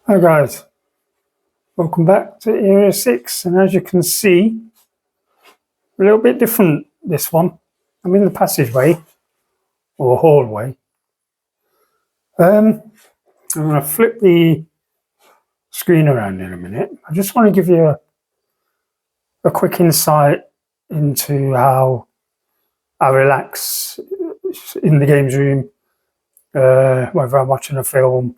Hi guys, welcome back to Area 6, and as you can see, a little bit different this one. I'm in the passageway, or hallway. I'm going to flip the screen around in a minute. I just want to give you a quick insight into how I relax in the games room, whether I'm watching a film,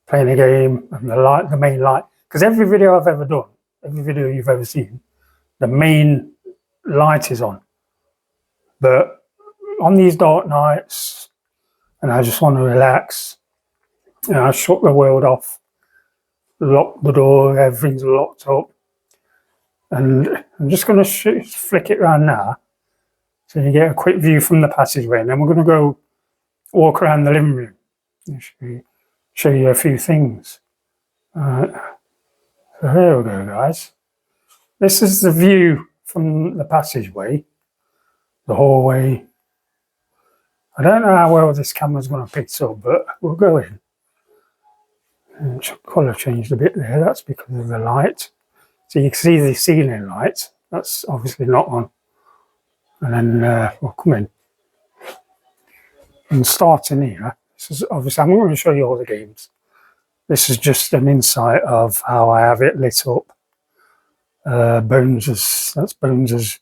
playing a game, and the main light. Because every video I've ever done, every video you've ever seen, the main light is on. But on these dark nights, and I just want to relax, and I shut the world off, lock the door, everything's locked up, and I'm just going to flick it around now so you get a quick view from the passageway, and then we're going to go walk around the living room and show you a few things. So here we go, guys. This is the view from the passageway, the hallway. I don't know how well this camera's going to pick it up, but we'll go in. And colour changed a bit there, that's because of the light. So you can see the ceiling light, that's obviously not on. And then we'll come in. And starting here, this is obviously, I'm not going to show you all the games. This is just an insight of how I have it lit up. That's Bones'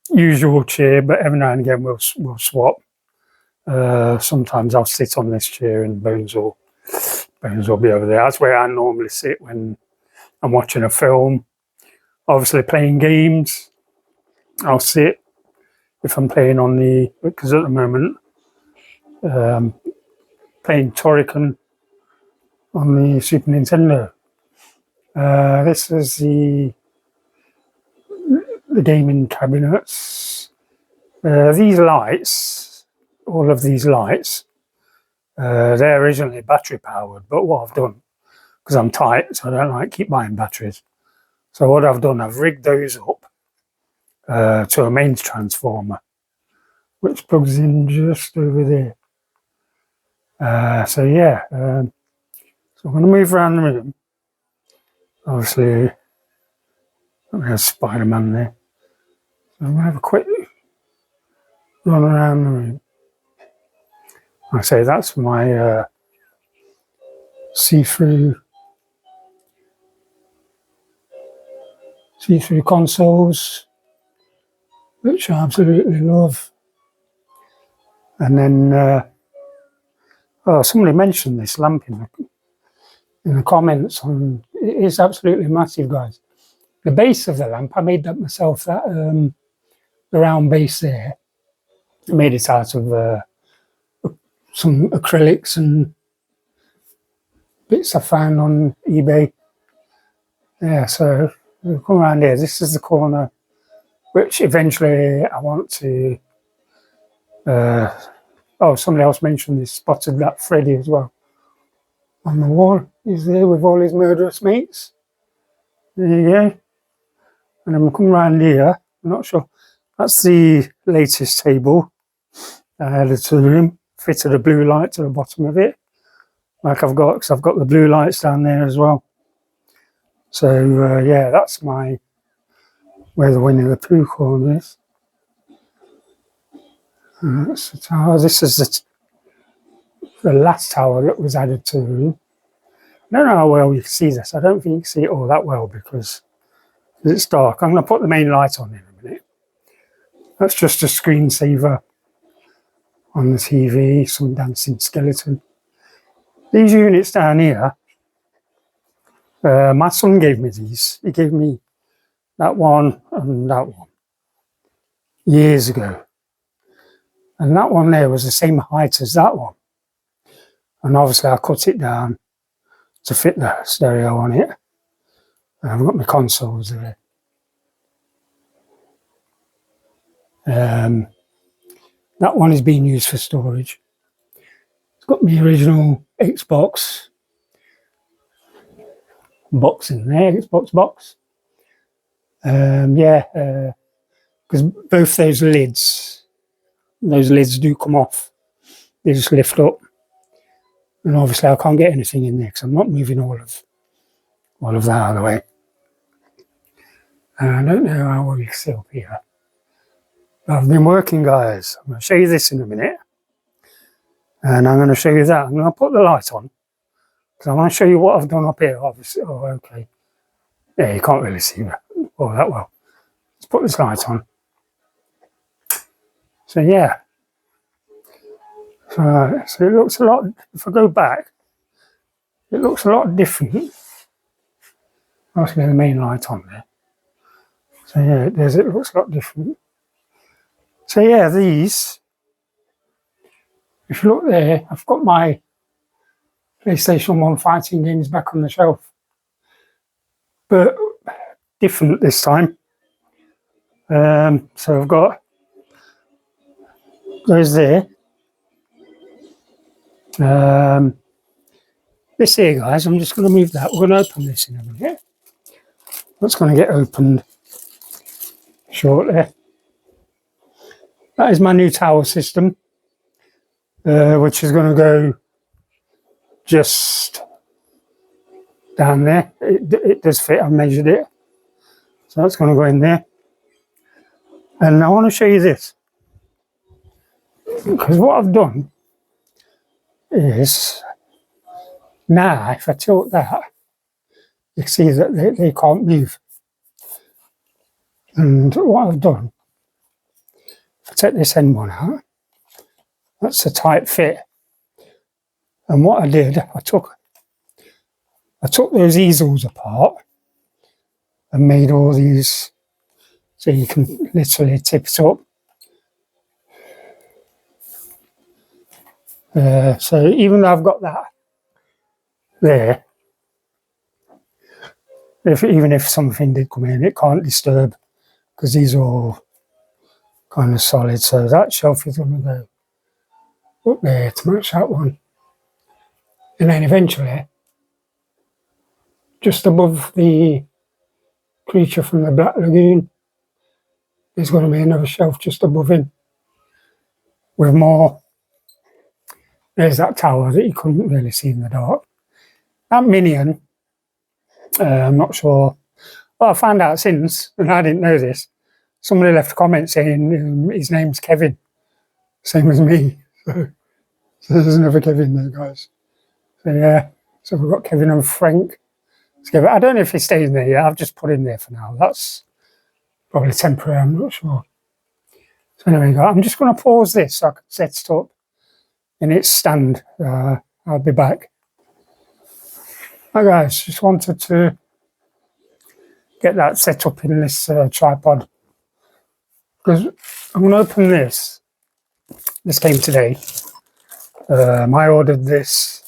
usual chair, but every now and again we'll swap. Sometimes I'll sit on this chair and Bones will be over there. That's where I normally sit when I'm watching a film. Obviously playing games, I'll sit if I'm playing on because at the moment playing Turrican on the Super Nintendo. This is the gaming cabinets. These lights, all of these lights, they're originally battery powered, but what I've done, because I'm tight, so I don't like keep buying batteries. So what I've done, I've rigged those up to a mains transformer, which plugs in just over there. So yeah, so I'm going to move around the room. Obviously, there's Spider-Man there. So I'm going to have a quick run around the room. I say that's my see-through consoles, which I absolutely love. And then, somebody mentioned this lamp in the comments. It is absolutely massive, guys. The base of the lamp, I made that myself. That the round base there, I made it out of some acrylics and bits I found on eBay. Yeah, so we'll come around here. This is the corner, which eventually I want to. Somebody else mentioned this. Spotted that Freddy as well on the wall. He's there with all his murderous mates. There you go. And then we'll come around here. I'm not sure. That's the latest table I added to the room. Fitted a blue light to the bottom of it, like I've got, because I've got the blue lights down there as well. So yeah, that's where the Winnie the Pooh corner is. That's the tower. This is the last tower that was added to the room. I don't know how well you can see this. I don't think you can see it all that well because it's dark. I'm going to put the main light on in a minute. That's just a screensaver on the TV, some dancing skeleton. These units down here, my son gave me these. He gave me that one and that one years ago. And that one there was the same height as that one. And obviously I cut it down to fit the stereo on it. And I've got my consoles there. That one is being used for storage. It's got my original Xbox box in there, Xbox box. Because both those lids do come off. They just lift up. And obviously I can't get anything in there because I'm not moving all of that out of the way. And I don't know how well you can see up here. I've been working, guys. I'm going to show you this in a minute. And I'm going to show you that. I'm going to put the light on. Because I want to show you what I've done up here, obviously. Oh, okay. Yeah, you can't really see that all that well. Let's put this light on. So, yeah. So it looks a lot, if I go back, it looks a lot different. I'll get the main light on there. So, yeah, it looks a lot different. So, yeah, these, if you look there, I've got my PlayStation 1 fighting games back on the shelf. But different this time. So I've got those there. This here, guys, I'm just going to move that. We're going to open this in a minute. That's going to get opened shortly. That is my new tower system, which is going to go just down there. It does fit, I've measured it. So that's going to go in there. And I want to show you this. Because what I've done is, now if I tilt that, you can see that they can't move. And what I've done, if I take this end one out, that's a tight fit. And what I did, I took those easels apart and made all these, so you can literally tip it up. So even though I've got that there, even if something did come in, it can't disturb because these are all kind of solid. So that shelf is going to go up there to match that one. And then eventually, just above the creature from the Black Lagoon, there's going to be another shelf just above him with more. There's that tower that you couldn't really see in the dark. That minion, I'm not sure. Well, I found out since, and I didn't know this, somebody left a comment saying his name's Kevin, same as me. So there's another Kevin there, guys. So yeah, so we've got Kevin and Frank together. I don't know if he stays in there yet. I've just put him there for now. That's probably temporary, I'm not sure. So anyway, I'm just going to pause this so I can set it up in its stand. I'll be back. Hi guys, just wanted to get that set up in this tripod because I'm going to open this. This came today. I ordered this.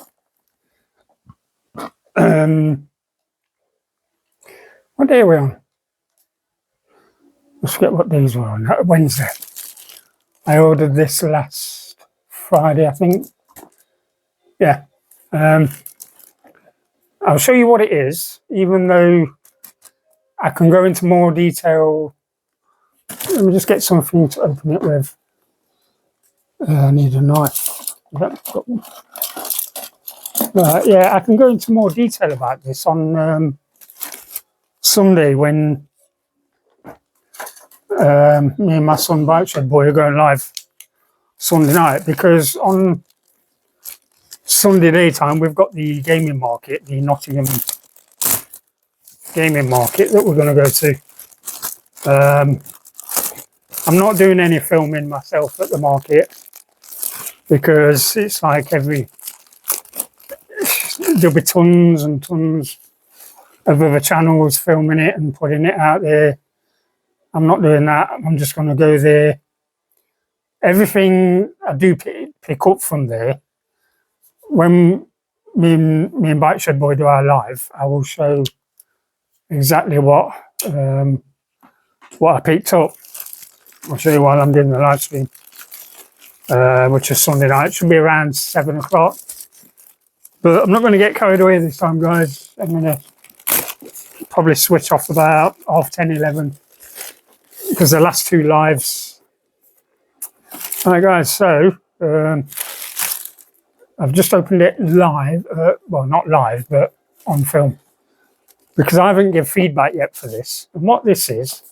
What day are we on? I forget what days we're on. Wednesday. I ordered this last Friday, I think. Yeah. I'll show you what it is, even though I can go into more detail. Let me just get something to open it with. I need a knife. Yeah, I can go into more detail about this on Sunday when me and my son Bike Shed Boy are going live Sunday night, because on Sunday daytime we've got the gaming market, the Nottingham gaming market that we're going to go to. I'm not doing any filming myself at the market because it's like there'll be tons and tons of other channels filming it and putting it out there. I'm not doing that. I'm just going to go there. Everything I do pick up from there, when me and Bike Shed Boy do our live, I will show exactly what I picked up. I'll show you while I'm doing the live stream, which is Sunday night. It should be around 7 o'clock. But I'm not going to get carried away this time, guys. I'm going to probably switch off about 10:30, 11, because the last two lives. All right, guys, so I've just opened it live, well, not live, but on film, because I haven't given feedback yet for this. And what this is,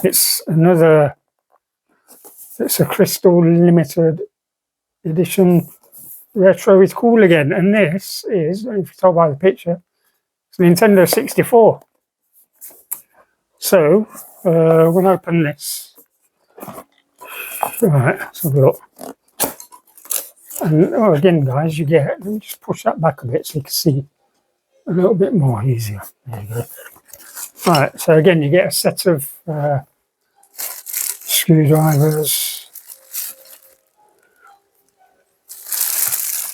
it's a Crystal limited edition retro. It's cool again, and this is, if you tell by the picture, it's a Nintendo 64. So we're going to open this. Right, let's have a look. And again, guys, you get, let me just push that back a bit so you can see a little bit more easier. There you go. Right, so again, you get a set of screwdrivers,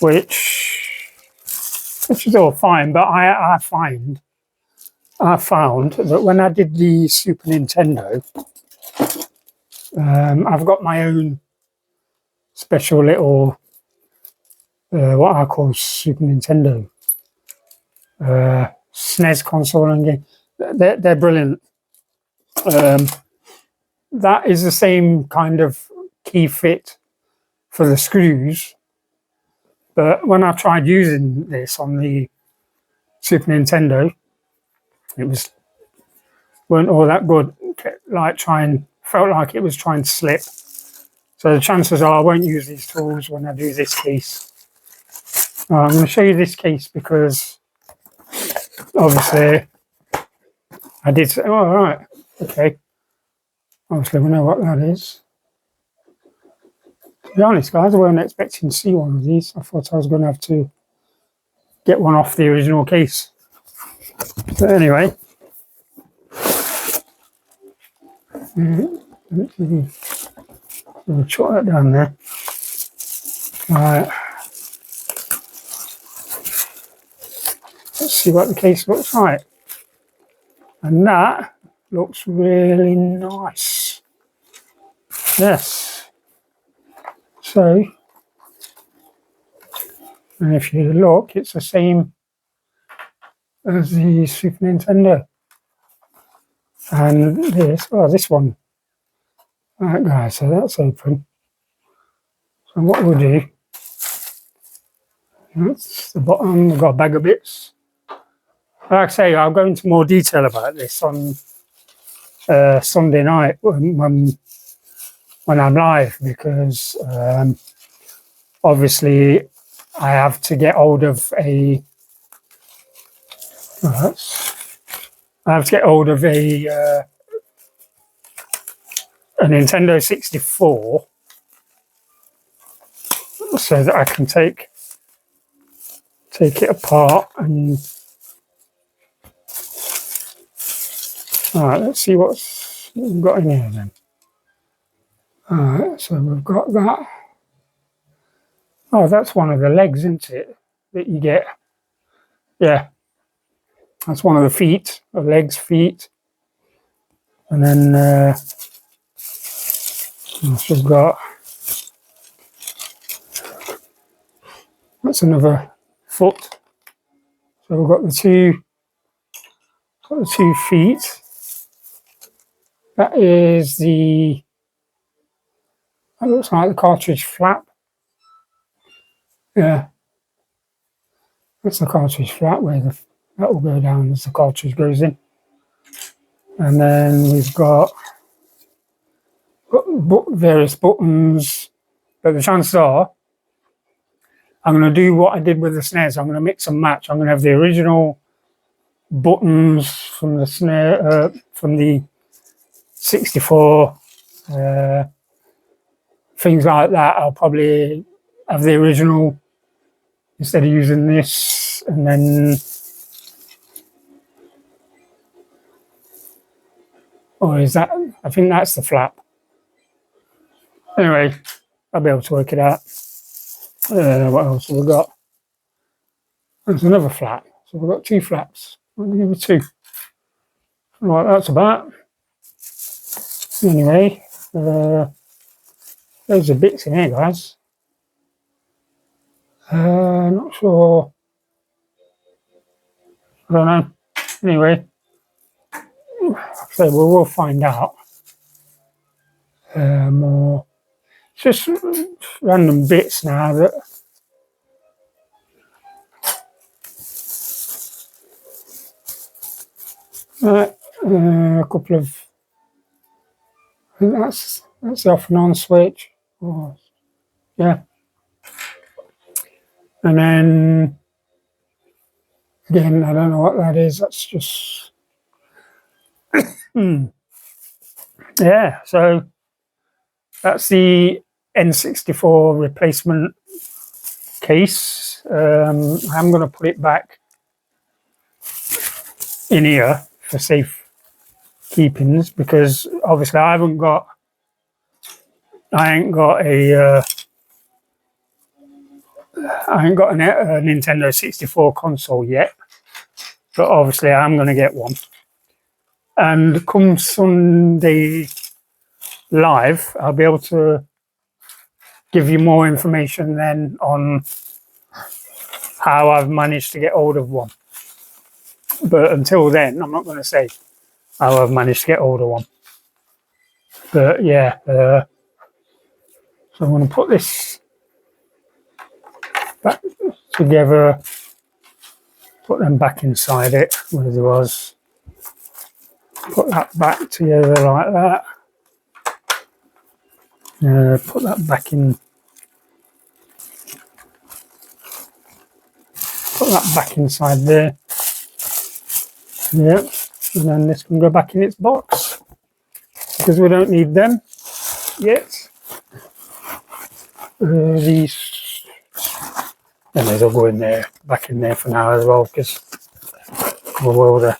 which is all fine, but I found that when I did the Super Nintendo, I've got my own special little what I call Super Nintendo SNES console and game. They're brilliant. That is the same kind of key fit for the screws, but when I tried using this on the Super Nintendo, it weren't all that good. Felt like it was trying to slip. So the chances are I won't use these tools when I do this case. I'm going to show you this case because obviously I did say, oh, all right, okay. Obviously we know what that is. To be honest, guys, I wasn't expecting to see one of these. I thought I was going to have to get one off the original case. But anyway, we'll chuck that down there. Right. Let's see what the case looks like. And that looks really nice. Yes. So, and if you look, it's the same as the Super Nintendo. And this one. Alright guys, so that's open. So what we'll do, that's the bottom, we've got a bag of bits. Like I say, I'll go into more detail about this on Sunday night when I'm live, because obviously I have to get hold of a Nintendo 64 so that I can take it apart and alright, let's see what we've got in here then. Alright, so we've got that. Oh, that's one of the legs, isn't it? That you get. Yeah. That's one of the feet, the legs, feet. And then we've got, that's another foot. So we've got the two feet. That looks like the cartridge flap. Yeah. That's the cartridge flap where that will go down as the cartridge goes in. And then we've got various buttons, but the chances are I'm going to do what I did with the SNES. I'm going to mix and match. I'm going to have the original buttons from the SNES, from the 64, things like that. I'll probably have the original instead of using this, and then or is that? I think that's the flap. Anyway, I'll be able to work it out. What else have we got? There's another flap. So we've got two flaps. We'll give it two. Right, that's about. Anyway, those are bits in here, guys. Not sure. I don't know. Anyway, so we'll find out. More. It's just random bits now that Right, a couple of, I think that's the off and on switch. Oh, yeah. And then, again, I don't know what that is. That's just, yeah. So that's the N64 replacement case. I'm going to put it back in here for safe keepings because obviously I ain't got a Nintendo 64 console yet, but obviously I'm going to get one. And come Sunday live, I'll be able to give you more information then on how I've managed to get hold of one. But until then, I'm not going to say how I've managed to get hold of one. But yeah, so I'm going to put this back together, put them back inside it where there was, put that back together like that, put that back in, put that back inside there, yeah, and then this can go back in its box because we don't need them yet. These, and they'll go in there, back in there for now as well because we're well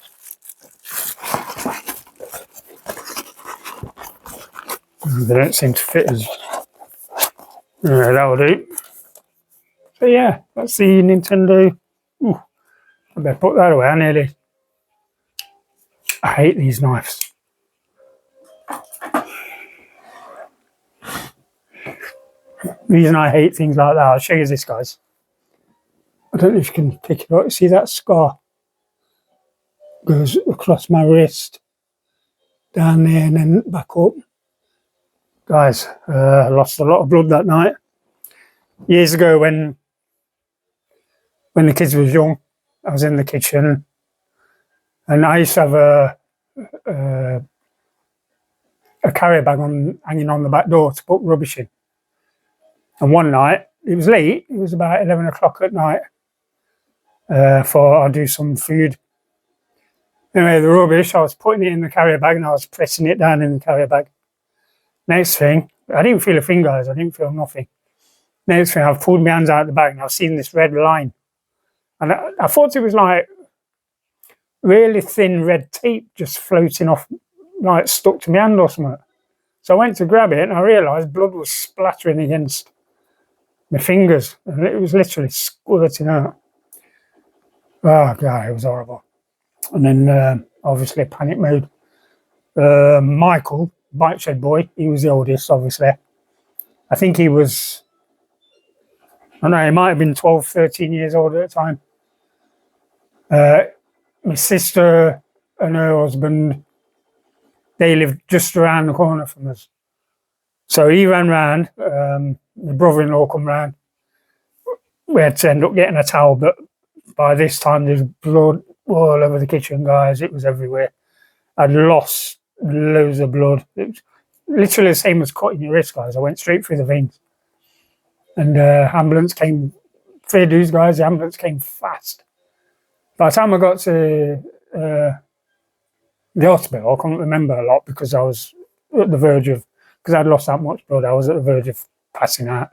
they don't seem to fit as that'll do. So yeah, that's the Nintendo. Ooh, I better put that away. I hate these knives. The reason I hate things like that, I'll show you this, guys. I don't know if you can pick it up. See that scar? Goes across my wrist, down there, and then back up. Guys, I lost a lot of blood that night. Years ago, when the kids was young, I was in the kitchen, and I used to have a carrier bag hanging on the back door to put rubbish in. And one night, it was late. It was about 11 o'clock at night. I'll do some food. Anyway, the rubbish, I was putting it in the carrier bag and I was pressing it down in the carrier bag. Next thing, I didn't feel a thing, guys. I didn't feel nothing. Next thing, I've pulled my hands out of the bag and I've seen this red line. And I thought it was like really thin red tape just floating off, like stuck to my hand or something. So I went to grab it and I realised blood was splattering against my fingers. And it was literally squirting out. Oh, God, it was horrible. And then, obviously, panic mode. Michael, Bike Shed Boy, he was the oldest, obviously. I think he was, I don't know, he might have been 12, 13 years old at the time. My sister and her husband, they lived just around the corner from us. So he ran round, my brother-in-law come round. We had to end up getting a towel, but by this time there's blood all over the kitchen, guys. It was everywhere. I'd lost loads of blood. It was literally the same as cutting your wrist, guys. I went straight through the veins. And ambulance came, fair dues, guys, the ambulance came fast. By the time I got to the hospital, I couldn't remember a lot because I was at the verge of, because I'd lost that much blood, I was at the verge of passing out.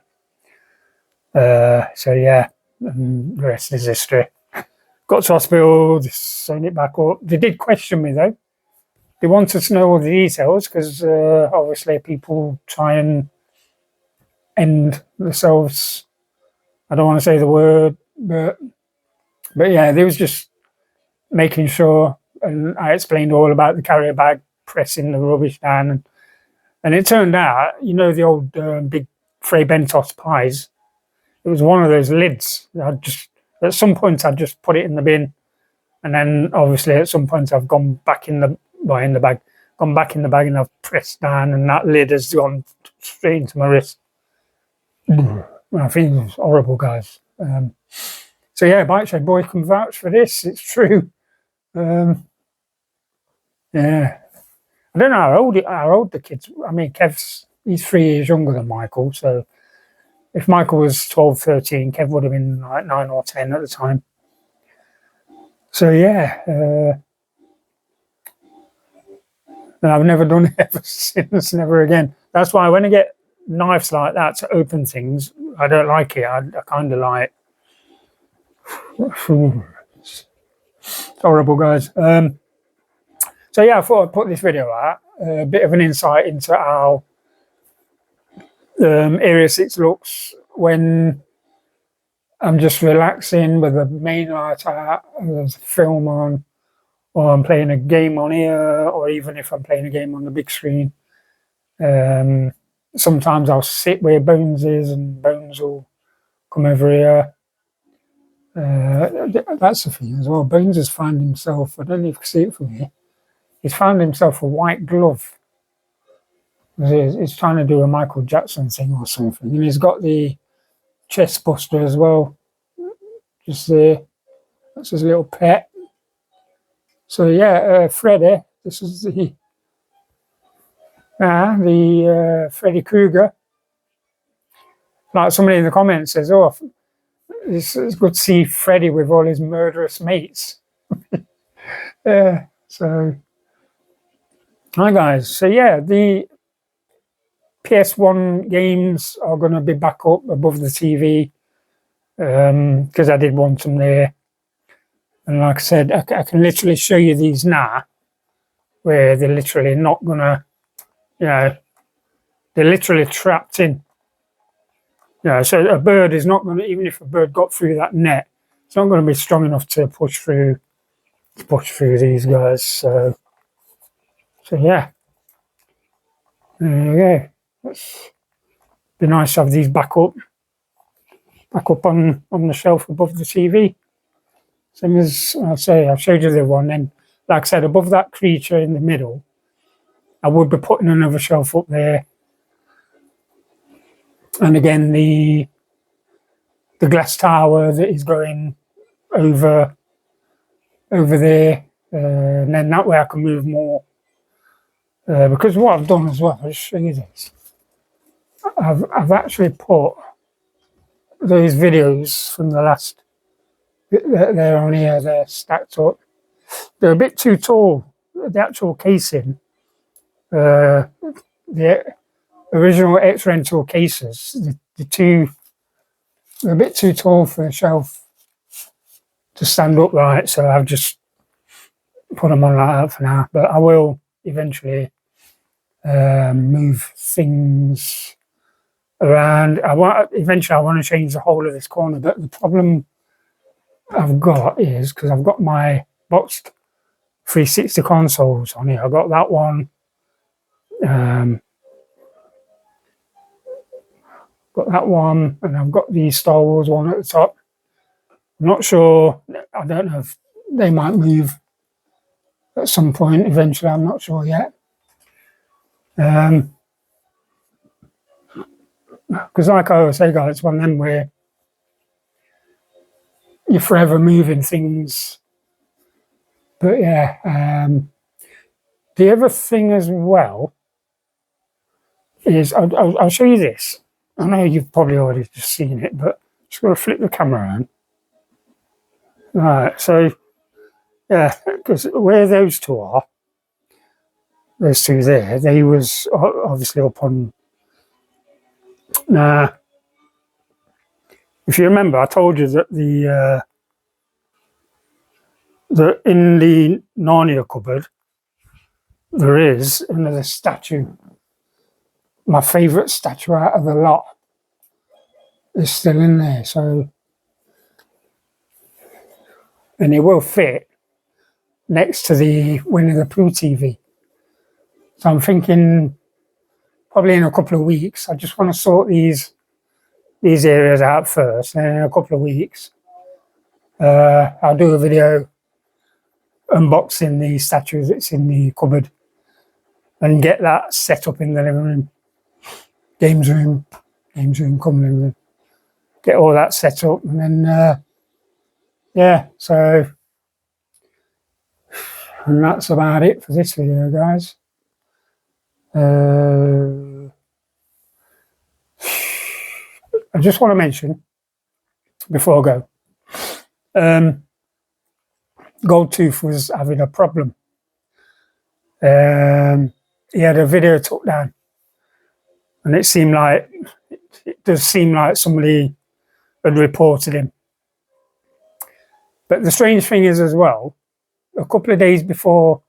So yeah, and the rest is history. Got to hospital, just sewn it back up. They did question me though. They wanted to know all the details because obviously people try and end themselves. I don't want to say the word, but yeah, they was just making sure. And I explained all about the carrier bag, pressing the rubbish down, and it turned out, you know, the old big Fray Bentos pies. It was one of those lids. At some point I'd just put it in the bin, and then obviously at some point I've gone back in the bag, and I've pressed down, and that lid has gone straight into my wrist. I think it was horrible, guys. So yeah, Bike Shed Boy can vouch for this. It's true. Yeah. I don't know how old the kids. I mean, he's 3 years younger than Michael. So if Michael was 12, 13, Kev would have been like 9 or 10 at the time. So yeah, and I've never done it ever since, never again. That's why when I get knives like that to open things, I don't like it. I kind of like, it's horrible, guys. So yeah, I thought I'd put this video out, a bit of an insight into how Area 6 looks when I'm just relaxing with the main light out, there's a film on, or I'm playing a game on here, or even if I'm playing a game on the big screen. Sometimes I'll sit where Bones is and Bones will come over here. That's the thing as well. Bones has found himself, I don't know if you can see it from here, he's found himself a white glove. He's trying to do a Michael Jackson thing or something. And he's got the chest buster as well. Just there. That's his little pet. So yeah, Freddy. This is the Freddy Krueger. Like somebody in the comments says, "Oh, it's good to see Freddy with all his murderous mates." Yeah. So, hi guys. So yeah, the PS1 games are going to be back up above the TV because I did want them there. And like I said, I can literally show you these now, where they're literally not going to, you know, they're literally trapped in. You know, so a bird is not going to, even if a bird got through that net, it's not going to be strong enough to push through these guys. So yeah, there you go. It's be nice to have these back up on the shelf above the TV. Same as I'll say, I've showed you the one. Then, like I said, above that creature in the middle, I would be putting another shelf up there. And again, the glass tower that is going over there, and then that way I can move more. Because what I've done as well, I'll show you this. I've actually put those videos from the last. They're on here. They're stacked up. They're a bit too tall. The actual casing, the original X-Rental cases, they're a bit too tall for the shelf to stand upright. So I've just put them on like that for now. But I will eventually move things around. Eventually I want to change the whole of this corner. But the problem I've got is because I've got my boxed 360 consoles on here. I've got that one. Got that one, and I've got the Star Wars one at the top. I'm not sure. I don't know if they might move at some point eventually. I'm not sure yet. Because like I always say, guys, it's one of them where you're forever moving things. But yeah, the other thing as well is I'll show you this. I know you've probably already just seen it, but just got to flip the camera around. Right, so yeah, because where those two there, they was obviously up on. If you remember, I told you that in the Narnia cupboard there is another statue. My favourite statue out of the lot is still in there, so and it will fit next to the Winnie the Pooh TV. So I'm thinking probably in a couple of weeks, I just want to sort these areas out first, and in a couple of weeks I'll do a video unboxing the statue that's in the cupboard and get that set up in the living room, games room, common living room, get all that set up, and then yeah, so And that's about it for this video, guys. I just want to mention before I go, Goldtooth was having a problem. He had a video took down, and it does seem like somebody had reported him. But the strange thing is as well, a couple of days before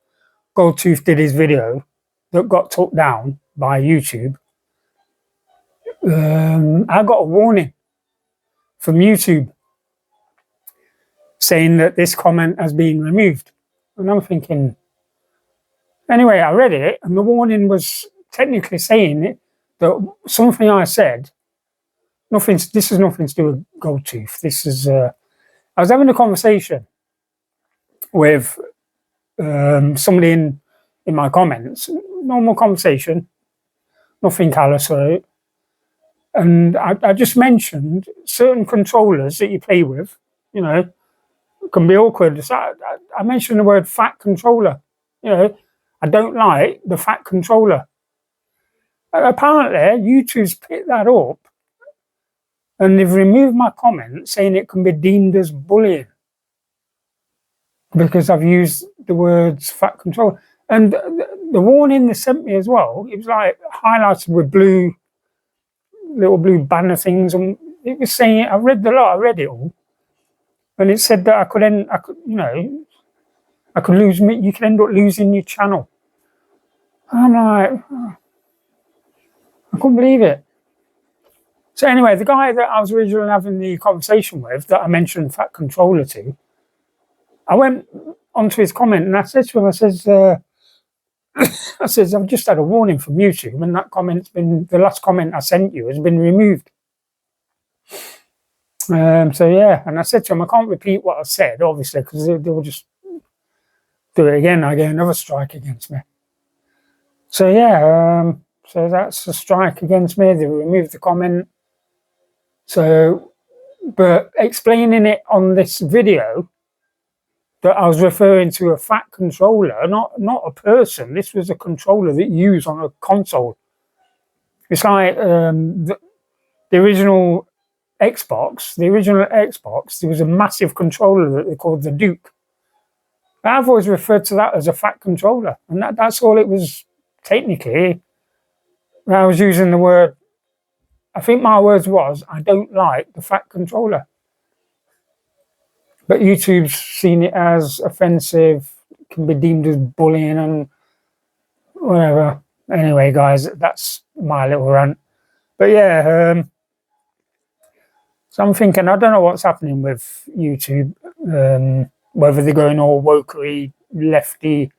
Goldtooth did his video that got took down by YouTube, I got a warning from YouTube saying that this comment has been removed. And I'm thinking, anyway, I read it, and the warning was technically saying that something I said, this has nothing to do with Goldtooth. This is, I was having a conversation with somebody in my comments, normal conversation, nothing callous or it. And I just mentioned certain controllers that you play with, you know, can be awkward. So I mentioned the word fat controller. You know, I don't like the fat controller. Apparently, YouTube's picked that up and they've removed my comment saying it can be deemed as bullying because I've used the words fat controller. And the warning they sent me as well, it was like highlighted with little blue banner things, and it was saying, I read it all, and it said that I could lose you could end up losing your channel. I'm like, I couldn't believe it. So anyway, the guy that I was originally having the conversation with, that I mentioned fat controller to, I went onto his comment and I said to him, I says, I've just had a warning from YouTube, and that comment's been, the last comment I sent you has been removed. So yeah, and I said to him, I can't repeat what I said, obviously, because they will just do it again. I get another strike against me. So yeah, so that's a strike against me. They removed the comment. So, but explaining it on this video that I was referring to a fat controller, not a person. This was a controller that you use on a console. It's like the original Xbox. The original Xbox, there was a massive controller that they called the Duke. I've always referred to that as a fat controller, and that's all it was technically. I was using the word, I think my words was, I don't like the fat controller. But YouTube's seen it as offensive, can be deemed as bullying and whatever. Anyway, guys, that's my little rant. But yeah, so I'm thinking, I don't know what's happening with YouTube, whether they're going all wokery, lefty,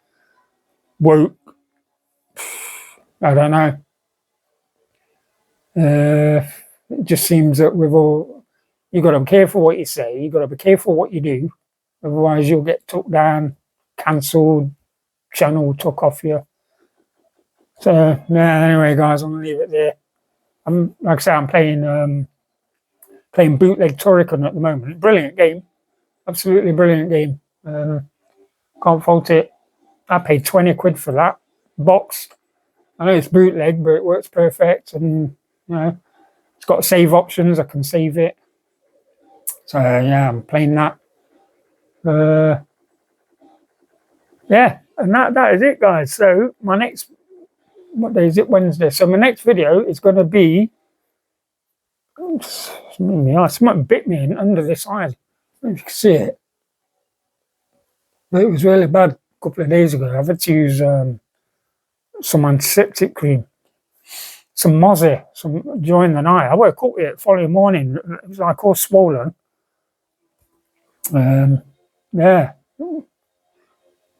woke. I don't know. It just seems that with all, you got to be careful what you say, you got to be careful what you do, otherwise you'll get took down, cancelled, channel took off you. So yeah, anyway, guys, I'm gonna leave it there. Like I say, I'm playing Bootleg Turrican at the moment. Brilliant game, absolutely brilliant game. Can't fault it. I paid 20 quid for that box. I know it's bootleg, but it works perfect, and you know, it's got save options. I can save it. So yeah, I'm playing that. Yeah, and that is it, guys. So my next, what day is it? Wednesday. So my next video is going to be, something bit me under this eye. You can see it, but it was really bad a couple of days ago. I've had to use some antiseptic cream, some Mozzie, during the night. I woke up with it the following morning. It was like all swollen. Yeah,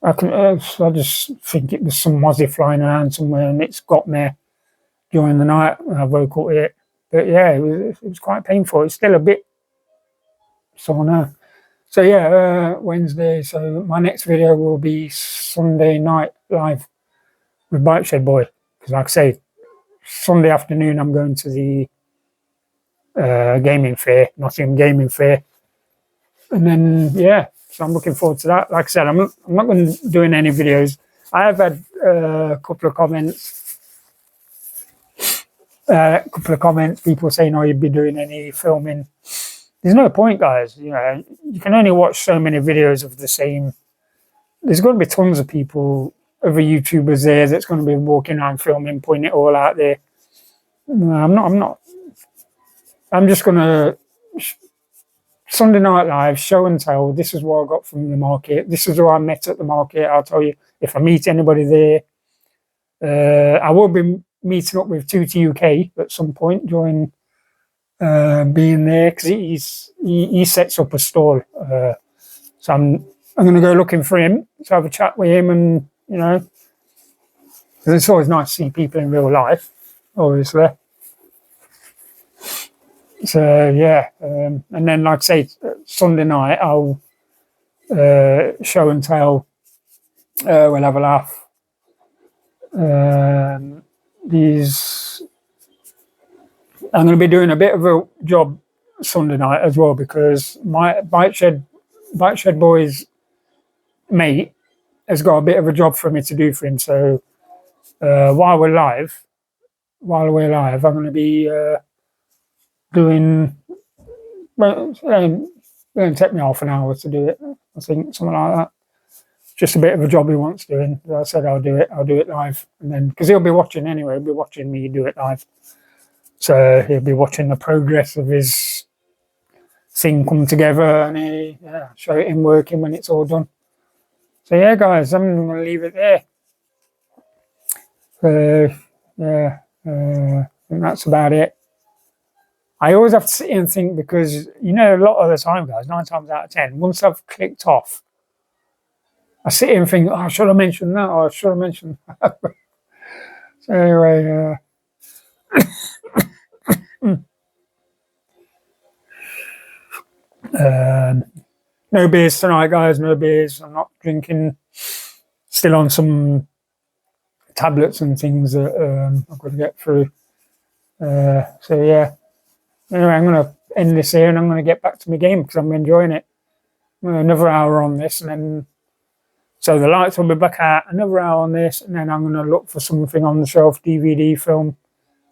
I just think it was some Mozzie flying around somewhere, and it's got me during the night when I woke up with it. But yeah, it was quite painful. It's still a bit sore now. So yeah, Wednesday. So my next video will be Sunday night live with Bike Shed Boy, because like I say, Sunday afternoon I'm going to the gaming fair, Nottingham Gaming Fair, and then yeah, So I'm looking forward to that. Like I said, I'm not going to doing any videos. I have had a couple of comments. People saying, "Oh, you'd be doing any filming." There's no point, guys. You know, you can only watch so many videos of the same. There's going to be tons of people, other YouTubers there that's going to be walking around filming, putting it all out there. No, I'm not. I'm just going to Sunday Night Live, show and tell. This is what I got from the market. This is who I met at the market. I'll tell you if I meet anybody there. I will be meeting up with Tutti UK at some point during being there, because he sets up a stall. So I'm going to go looking for him to have a chat with him, and you know, 'cause it's always nice to see people in real life, obviously. So yeah, and then like I say, Sunday night I'll show and tell. We'll have a laugh. I'm going to be doing a bit of a job Sunday night as well, because my Bike Shed Boys mate has got a bit of a job for me to do for him. So while we're live, I'm going to be doing. Well, it's going to take me half an hour to do it. I think something like that. Just a bit of a job he wants doing. As I said, I'll do it live, and then because he'll be watching anyway. He'll be watching me do it live, so he'll be watching the progress of his thing come together, and show him working when it's all done. So yeah, guys, I'm going to leave it there. I think that's about it. I always have to sit here and think, because you know, a lot of the time, guys, 9 times out of 10, once I've clicked off, I sit here and think, oh, should I mention that, or should I mention that? So anyway, no beers tonight, guys, no beers. I'm not drinking. Still on some tablets and things that I've got to get through. So yeah. Anyway, I'm going to end this here, and I'm going to get back to my game because I'm enjoying it. Another hour on this, and then so the lights will be back out. Another hour on this, and then I'm going to look for something on the shelf, DVD film,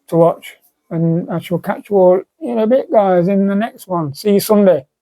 to watch. And I shall catch you all in a bit, guys, in the next one. See you Sunday.